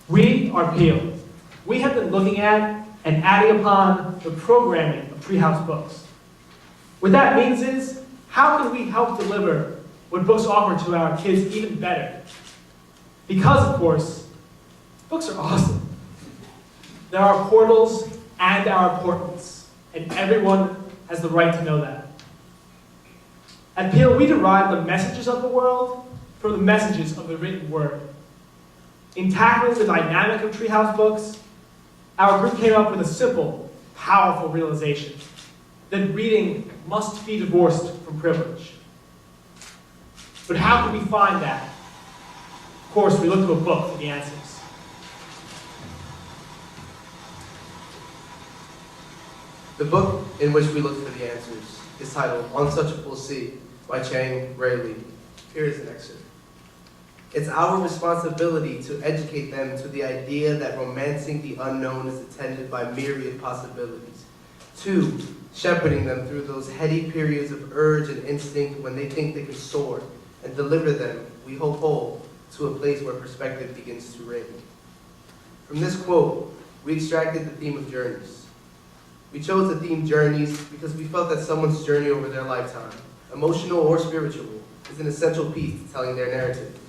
We are Peel. We have been looking at and adding upon the programming of Treehouse Books. What that means is, how can we help deliver what books offer to our kids even better? Because, of course, books are awesome. There are portals and our portals, and everyone has the right to know that. At Peel, we derive the messages of the world from the messages of the written word. In tackling the dynamic of Treehouse Books, our group came up with a simple, powerful realization that reading must be divorced from privilege. But how can we find that? Of course, we look to a book for the answers. The book in which we look for the answers is titled Unsuchable Sea by Chang Ray Lee. Here is an excerpt. It's our responsibility to educate them to the idea that romancing the unknown is attended by myriad possibilities. 2, shepherding them through those heady periods of urge and instinct when they think they can soar, and deliver them, we hope whole, to a place where perspective begins to reign. From this quote, we extracted the theme of journeys. We chose the theme journeys because we felt that someone's journey over their lifetime, emotional or spiritual, is an essential piece to telling their narrative.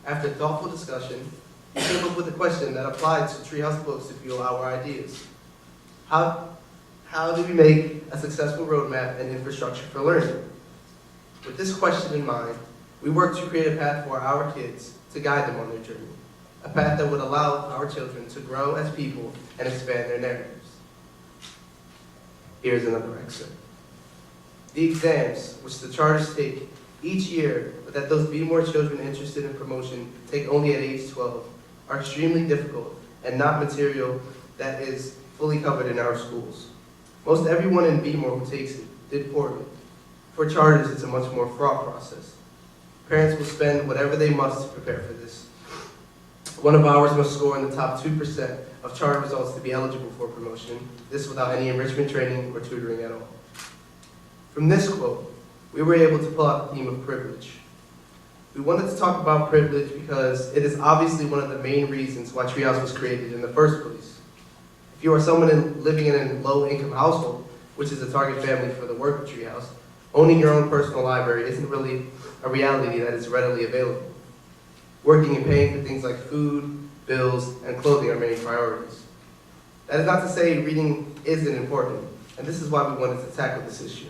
After thoughtful discussion, we came up with a question that applied to Treehouse Books to fuel our ideas. How do we make a successful roadmap and infrastructure for learning? With this question in mind, we worked to create a path for our kids to guide them on their journey, a path that would allow our children to grow as people and expand their narratives. Here's another excerpt. The exams, which the charters take each year, but that those Be More children interested in promotion take only at age 12, are extremely difficult and not material that is fully covered in our schools. Most everyone in Be More who takes it did poorly. For charters, it's a much more fraught process. Parents will spend whatever they must to prepare for this. One of ours must score in the top 2% of charter results to be eligible for promotion, this without any enrichment training or tutoring at all. From this quote, we were able to pull out the theme of privilege. We wanted to talk about privilege because it is obviously one of the main reasons why Treehouse was created in the first place. If you are someone living in a low-income household, which is a target family for the work of Treehouse, owning your own personal library isn't really a reality that is readily available. Working and paying for things like food, bills, and clothing are main priorities. That is not to say reading isn't important, and this is why we wanted to tackle this issue.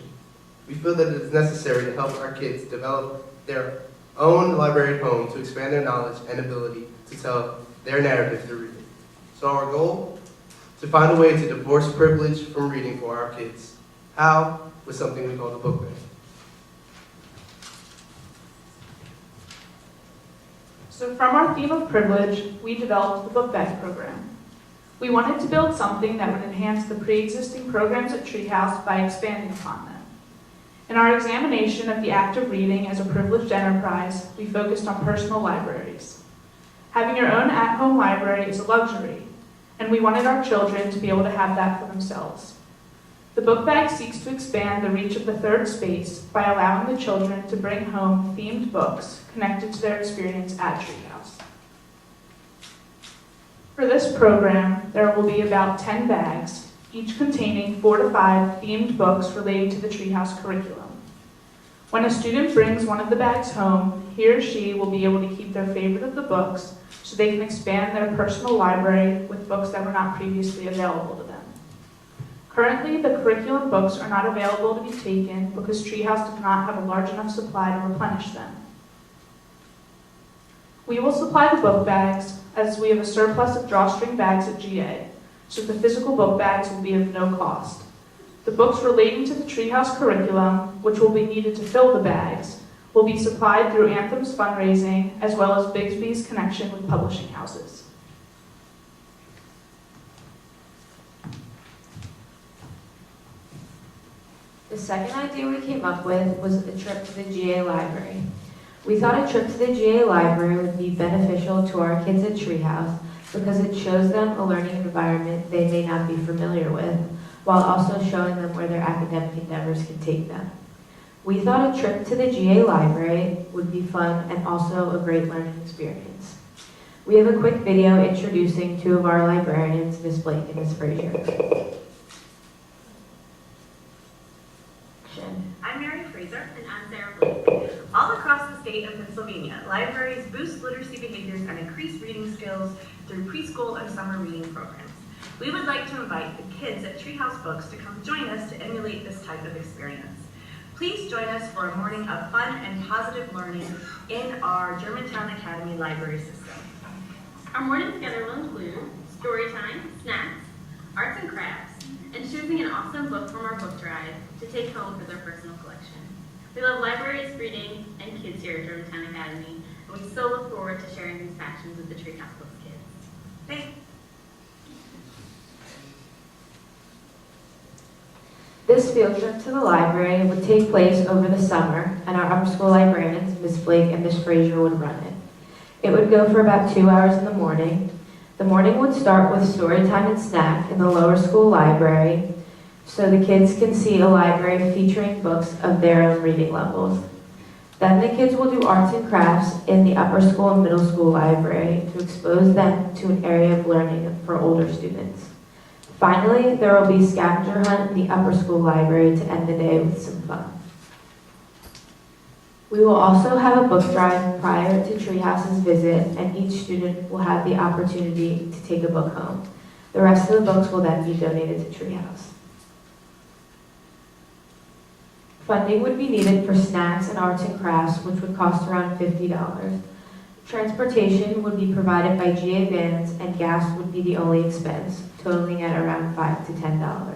We feel that it is necessary to help our kids develop their own library at home to expand their knowledge and ability to tell their narrative through reading. So our goal? To find a way to divorce privilege from reading for our kids. How? With something we call the book bank. So from our theme of privilege, we developed the book bag program. We wanted to build something that would enhance the pre-existing programs at Treehouse by expanding upon them. In our examination of the act of reading as a privileged enterprise, we focused on personal libraries. Having your own at-home library is a luxury, and we wanted our children to be able to have that for themselves. The book bag seeks to expand the reach of the third space by allowing the children to bring home themed books connected to their experience at Treehouse. For this program, there will be about 10 bags, each containing 4 to 5 themed books relating to the Treehouse curriculum. When a student brings one of the bags home, he or she will be able to keep their favorite of the books so they can expand their personal library with books that were not previously available to them. Currently, the curriculum books are not available to be taken because Treehouse does not have a large enough supply to replenish them. We will supply the book bags as we have a surplus of drawstring bags at GA, so the physical book bags will be of no cost. The books relating to the Treehouse curriculum, which will be needed to fill the bags, will be supplied through Anthem's fundraising as well as Bigsby's connection with publishing houses. The second idea we came up with was a trip to the GA library. We thought a trip to the GA library would be beneficial to our kids at Treehouse because it shows them a learning environment they may not be familiar with, while also showing them where their academic endeavors can take them. We thought a trip to the GA library would be fun and also a great learning experience. We have a quick video introducing two of our librarians, Ms. Blake and Ms. Frazier. Action. I'm Mary Fraser, and I'm Sarah Blake. All across the state of Pennsylvania, libraries boost literacy behaviors and increase reading skills through preschool and summer reading programs. We would like to invite the kids at Treehouse Books to come join us to emulate this type of experience. Please join us for a morning of fun and positive learning in our Germantown Academy library system. Our morning together will include story time, snacks, arts and crafts, and choosing an awesome book from our book drive to take home for their personal collection. We love libraries, reading, and kids here at Germantown Academy, and we so look forward to sharing these passions with the Treehouse Books kids. Thanks. This field trip to the library would take place over the summer, and our upper school librarians, Ms. Blake and Ms. Frazier, would run it. It would go for about 2 hours in the morning. The morning would start with story time and snack in the lower school library, so the kids can see a library featuring books of their own reading levels. Then the kids will do arts and crafts in the upper school and middle school library to expose them to an area of learning for older students. Finally, there will be a scavenger hunt in the upper school library to end the day with some fun. We will also have a book drive prior to Treehouse's visit, and each student will have the opportunity to take a book home. The rest of the books will then be donated to Treehouse. Funding would be needed for snacks and arts and crafts, which would cost around $50. Transportation would be provided by GA vans, and gas would be the only expense, totaling at around $5 to $10.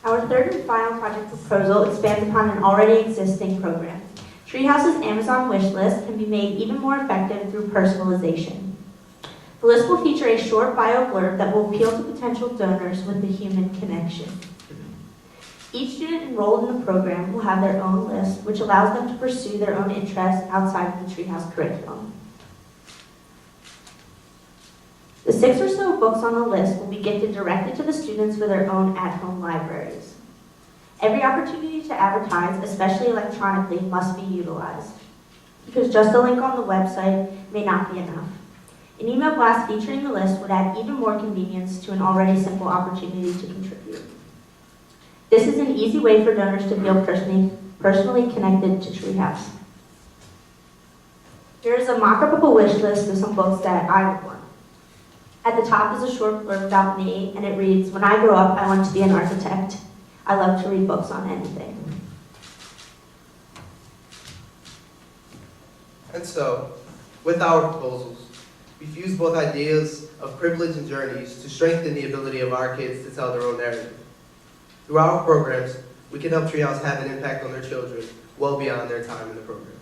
Our third and final project proposal expands upon an already existing program. Treehouse's Amazon wish list can be made even more effective through personalization. The list will feature a short bio blurb that will appeal to potential donors with a human connection. Each student enrolled in the program will have their own list, which allows them to pursue their own interests outside of the Treehouse curriculum. The 6 or so books on the list will be gifted directly to the students for their own at-home libraries. Every opportunity to advertise, especially electronically, must be utilized, because just a link on the website may not be enough. An email blast featuring the list would add even more convenience to an already simple opportunity to contribute. This is an easy way for donors to feel personally connected to Treehouse. Here is a mock-up of a wish list of some books that I would want. At the top is a short blurb about me, and it reads, "When I grow up, I want to be an architect. I love to read books on anything." And so, with our proposals, we fuse both ideas of privilege and journeys to strengthen the ability of our kids to tell their own narrative. Through our programs, we can help Treehouse have an impact on their children well beyond their time in the program.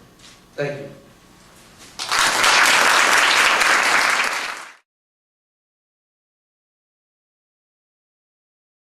Thank you.